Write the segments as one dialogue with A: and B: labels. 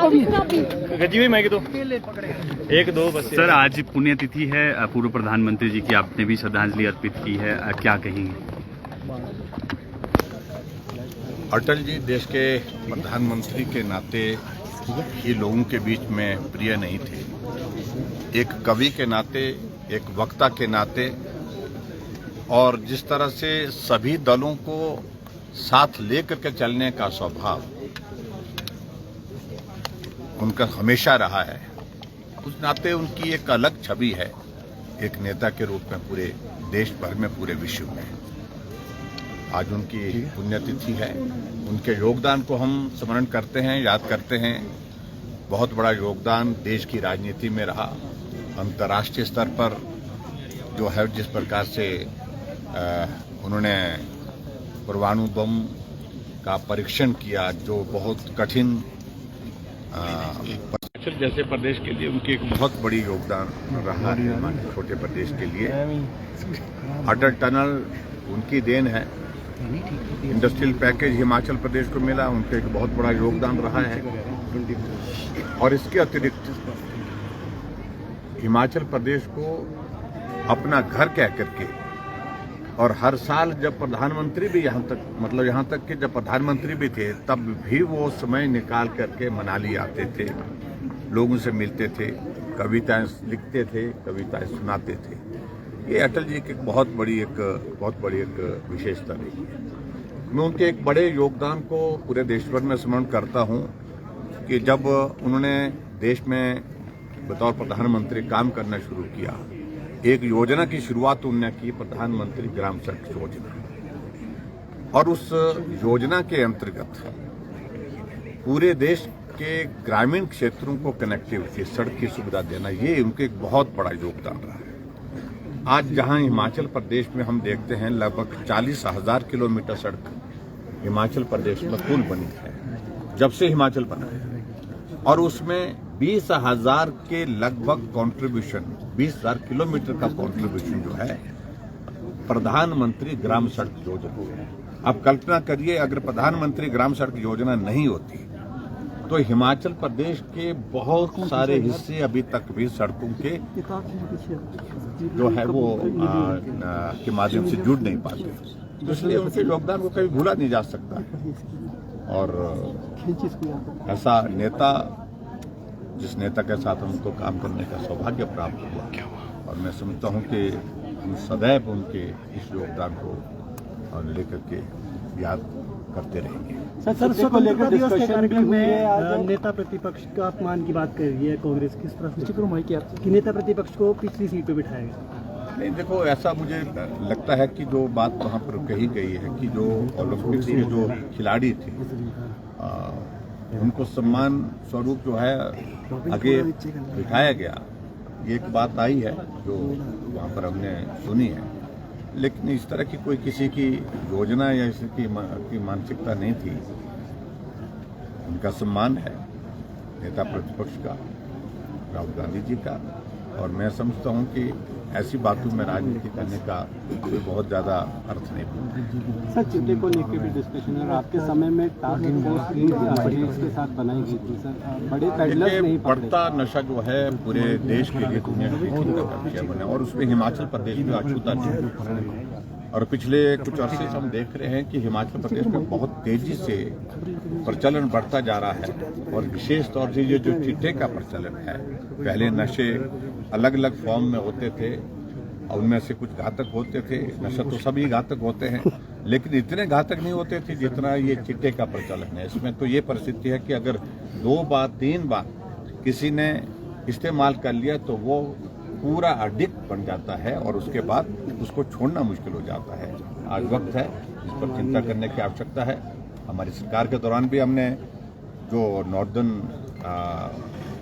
A: गजी मैं तो एक दो बस।
B: सर, आज पुण्यतिथि है, पूर्व प्रधानमंत्री जी की आपने भी श्रद्धांजलि अर्पित की है, क्या कहेंगे?
C: अटल जी देश के प्रधानमंत्री के नाते ही लोगों के बीच में प्रिय नहीं थे। एक कवि के नाते, एक वक्ता के नाते, और जिस तरह से सभी दलों को साथ लेकर के चलने का स्वभाव उनका हमेशा रहा है, उस नाते उनकी एक अलग छवि है एक नेता के रूप में पूरे देश भर में, पूरे विश्व में। आज उनकी पुण्यतिथि है। उनके योगदान को हम स्मरण करते हैं, याद करते हैं। बहुत बड़ा योगदान देश की राजनीति में रहा। अंतर्राष्ट्रीय स्तर पर जो है, जिस प्रकार से उन्होंने परमाणु बम का परीक्षण किया, जो बहुत कठिन जैसे प्रदेश के लिए उनकी एक बहुत बड़ी योगदान रहा है हमारे छोटे प्रदेश के लिए। अटल टनल उनकी देन है। इंडस्ट्रियल पैकेज हिमाचल प्रदेश को मिला, उनका एक बहुत बड़ा योगदान रहा है। और इसके अतिरिक्त हिमाचल प्रदेश को अपना घर कह करके, और हर साल जब प्रधानमंत्री भी यहाँ तक कि जब प्रधानमंत्री भी थे, तब भी वो समय निकाल करके मनाली आते थे, लोगों से मिलते थे, कविताएं लिखते थे, कविताएं सुनाते थे। ये अटल जी की बहुत बड़ी एक विशेषता रही है। मैं उनके एक बड़े योगदान को पूरे देश भर में स्मरण करता हूँ कि जब उन्होंने देश में बतौर प्रधानमंत्री काम करना शुरू किया, एक योजना की शुरुआत उन्होंने की, प्रधानमंत्री ग्राम सड़क योजना। और उस योजना के अंतर्गत पूरे देश के ग्रामीण क्षेत्रों को कनेक्टिविटी, सड़क की सुविधा देना, ये उनके एक बहुत बड़ा योगदान रहा है। आज जहां हिमाचल प्रदेश में हम देखते हैं लगभग 40,000 किलोमीटर सड़क हिमाचल प्रदेश में कुल बनी है जब से हिमाचल बना है, और उसमें 20,000 के लगभग कंट्रीब्यूशन, 20,000 किलोमीटर का कंट्रीब्यूशन जो है प्रधानमंत्री ग्राम सड़क योजना। आप कल्पना करिए, अगर प्रधानमंत्री ग्राम सड़क योजना नहीं होती तो हिमाचल प्रदेश के बहुत सारे हिस्से अभी तक भी सड़कों के जो है वो के माध्यम से जुड़ नहीं पाते। इसलिए उनके योगदान को कभी भूला नहीं जा सकता। और ऐसा नेता, जिस नेता के साथ हमको काम करने का सौभाग्य प्राप्त हुआ, और मैं समझता हूं कि हम सदैव उनके इस योगदान को लेकर के याद करते रहेंगे।
D: सर को लेकर डिस्कशन में नेता प्रतिपक्ष का अपमान की बात कर रही है कांग्रेस, किस तरह से कि नेता प्रतिपक्ष को पिछली सीट पे बिठाया गया?
C: नहीं, देखो, ऐसा मुझे लगता है कि जो बात वहाँ पर कही गई है कि जो ओलंपिक्स के जो खिलाड़ी थे उनको सम्मान स्वरूप जो है आगे बिठाया गया, ये एक बात आई है जो वहाँ पर हमने सुनी है। लेकिन इस तरह की कोई किसी की योजना या इसकी मानसिकता नहीं थी। उनका सम्मान है नेता प्रतिपक्ष का, राहुल गांधी जी का, और मैं समझता हूं कि ऐसी बातों में राजनीति करने का कोई बहुत ज्यादा अर्थ नहीं।
D: सर, चिट्टे को लेकर भी डिस्कशन है। आपके समय में टास्क फोर्स के साथ बनाई गई थी सर, बड़े पेडलर्स नहीं
C: बढ़ता नशा जो है पूरे देश के लिए दुनिया की चिंता का विषय बना, और उसमें हिमाचल प्रदेश में अछूता नहीं। और पिछले कुछ अरसे से हम देख रहे हैं कि हिमाचल प्रदेश में बहुत तेजी से प्रचलन बढ़ता जा रहा है, और विशेष तौर से ये जो चिट्टे का प्रचलन है, पहले नशे अलग अलग फॉर्म में होते थे, और उनमें से कुछ घातक होते थे। नशा तो सभी घातक होते हैं, लेकिन इतने घातक नहीं होते थे जितना ये चिट्टे का प्रचलन है। इसमें तो ये परिस्थिति है कि अगर 2 बार 3 बार किसी ने इस्तेमाल कर लिया तो वो पूरा एडिक्ट बन जाता है, और उसके बाद उसको छोड़ना मुश्किल हो जाता है। आज वक्त है इस पर चिंता करने की आवश्यकता है। हमारी सरकार के दौरान भी हमने जो नॉर्दर्न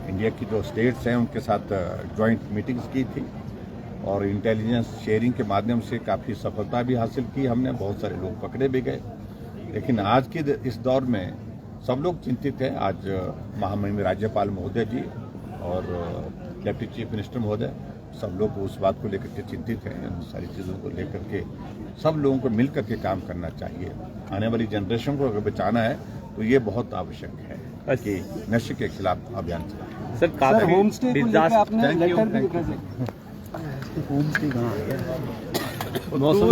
C: इंडिया की जो स्टेट्स हैं उनके साथ जॉइंट मीटिंग्स की थी, और इंटेलिजेंस शेयरिंग के माध्यम से काफ़ी सफलता भी हासिल की हमने। बहुत सारे लोग पकड़े भी गए। लेकिन आज के इस दौर में सब लोग चिंतित हैं। आज महामहिम राज्यपाल महोदय जी और डिप्टी चीफ मिनिस्टर महोदय, सब लोग उस बात को लेकर के चिंतित हैं। इन सारी चीज़ों को लेकर के सब लोगों को मिल करके काम करना चाहिए। आने वाली जनरेशन को अगर बचाना है तो ये बहुत आवश्यक है कि नशे के खिलाफ अभियान चलाएं।
A: सर काफी
D: होम स्टे को लेकर आपने
C: Thank you,
D: लेटर भी
C: thank
D: लिखा है।
A: मौसम